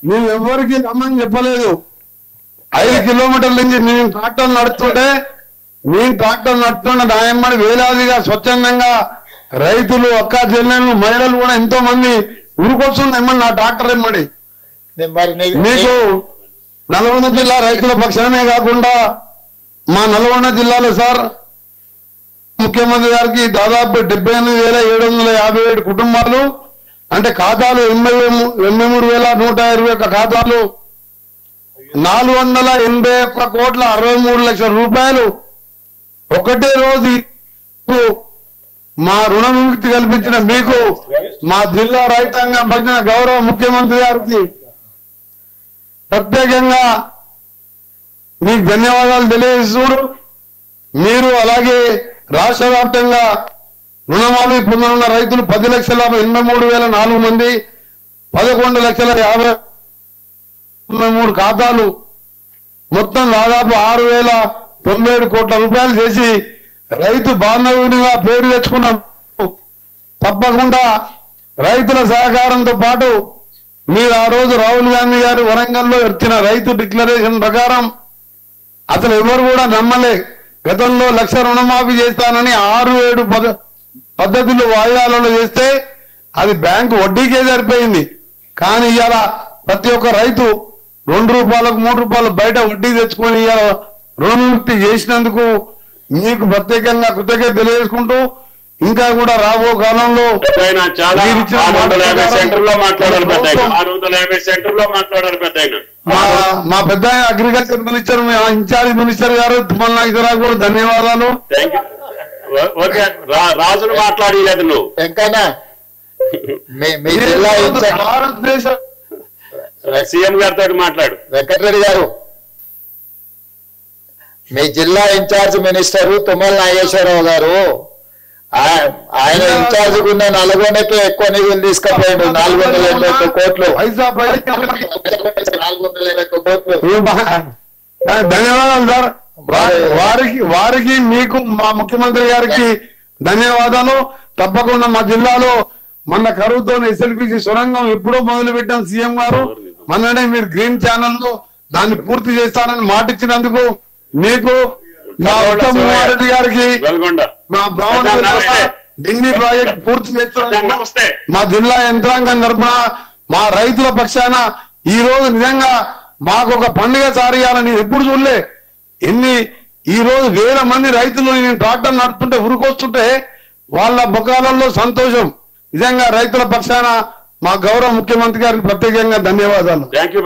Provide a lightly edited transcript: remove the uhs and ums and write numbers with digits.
మేము ఎవరికి రమ్మని చెప్పలేదు. 5 కిలోమీటర్ల నుంచి నేను ట్రాక్టర్ నడుస్తుంటే న్యాయమ్మడి వేలాదిగా స్వచ్ఛందంగా రైతులు, అక్క చెల్లెళ్ళు, మహిళలు కూడా ఎంతో మంది ఊరుకొస్తుంది నా ట్రాక్టర్ ఎమ్మడి. మీకు నల్గొండ జిల్లా రైతుల పక్షానే కాకుండా మా నల్గొండ జిల్లాలో సార్ ముఖ్యమంత్రి గారికి దాదాపు 78,757 కుటుంబాలు, అంటే ఖాతాలు 83,121 ఖాతాలు, 481,63,00,000 రూపాయలు ఒకటే రోజు మా రుణ విముక్తి కల్పించిన మీకు మా జిల్లా రైతాంగం పట్టిన గౌరవ ముఖ్యమంత్రి గారికి ప్రత్యేకంగా మీకు ధన్యవాదాలు తెలియజేస్తూ, మీరు అలాగే రాష్ట్ర వ్యాప్తంగా రుణమాఫీ పొందనున్న రైతులు 10,83,004 మంది, 11,50,53 ఖాతాలు, మొత్తం దాదాపు 6,097 కోట్ల రూపాయలు చేసి రైతు బాంధవునిగా పేరు తెచ్చుకున్నాం. తప్పకుండా రైతుల సహకారంతో పాటు మీరు ఆ రోజు రాహుల్ గాంధీ గారు వరంగల్లో ఇచ్చిన రైతు డిక్లరేషన్ ప్రకారం అసలు ఎవరు కూడా నమ్మలే. గతంలో 1,00,000 రుణమాఫీ చేస్తానని 6-7 పద్ధతులు వాయిదాలలో చేస్తే అది బ్యాంకు వడ్డీకే సరిపోయింది. కానీ ఇవాళ ప్రతి ఒక్క రైతు 2 రూపాయలకు 3 రూపాయలు బయట వడ్డీ తెచ్చుకొని ఇవాళ రుణముక్తి చేసినందుకు మీకు ప్రత్యేకంగా కృతజ్ఞత తెలియజేసుకుంటూ, ఇంకా కూడా రాబో కాలంలో మా పెద్ద అగ్రికల్చర్ మినిస్టర్, ఇన్ఛార్జ్ మినిస్టర్ గారు తుమ్మల నాగేశ్వరరావు కూడా ధన్యవాదాలు. రాజును మాట్లాడలేదు నువ్వు ఎంకైనా భారతదేశ సీఎం గారితో మాట్లాడు. వెంకటరెడ్డి గారు, మీ జిల్లా ఇన్ఛార్జ్ మినిస్టర్ తుమ్మల నాగేశ్వరరావు గారు, ఆయన ఇన్ఛార్జ్ ఉన్న నల్గొండకి ఎక్కువ నిధులు తీసుకుపోయాడు. 481 కోట్లు. ధన్యవాదాలు సార్. వారికి మీకు మా ముఖ్యమంత్రి గారికి ధన్యవాదాలు. తప్పకుండా మా జిల్లాలో మన కరువుతో ఎస్ఎల్పిసి సొరంగం ఎప్పుడో మొదలు పెట్టాం సీఎం గారు. మొన్ననే మీరు గ్రీన్ ఛానల్ లో దాన్ని పూర్తి చేస్తానని మాట ఇచ్చినందుకు మీకు, మా ఉత్తమ్ కుమార్ రెడ్డి గారికి, మా బ్రాహ్మణ ఢిల్లీ ప్రాజెక్ట్ పూర్తి చేస్తున్నందుకు మా జిల్లా యంత్రాంగం తరఫున మా రైతుల పక్షాన ఈ రోజు నిజంగా మాకు ఒక పండుగ సారియాలని ఎప్పుడు చూడలే. ఈ రోజు 1,000 మంది రైతులు నేను ట్రాక్టర్ నడుపుతుంటే ఉరుకొస్తుంటే వాళ్ళ ముఖాలలో సంతోషం. నిజంగా రైతుల పక్షాన మా గౌరవ ముఖ్యమంత్రి గారికి ప్రత్యేకంగా ధన్యవాదాలు. Thank you.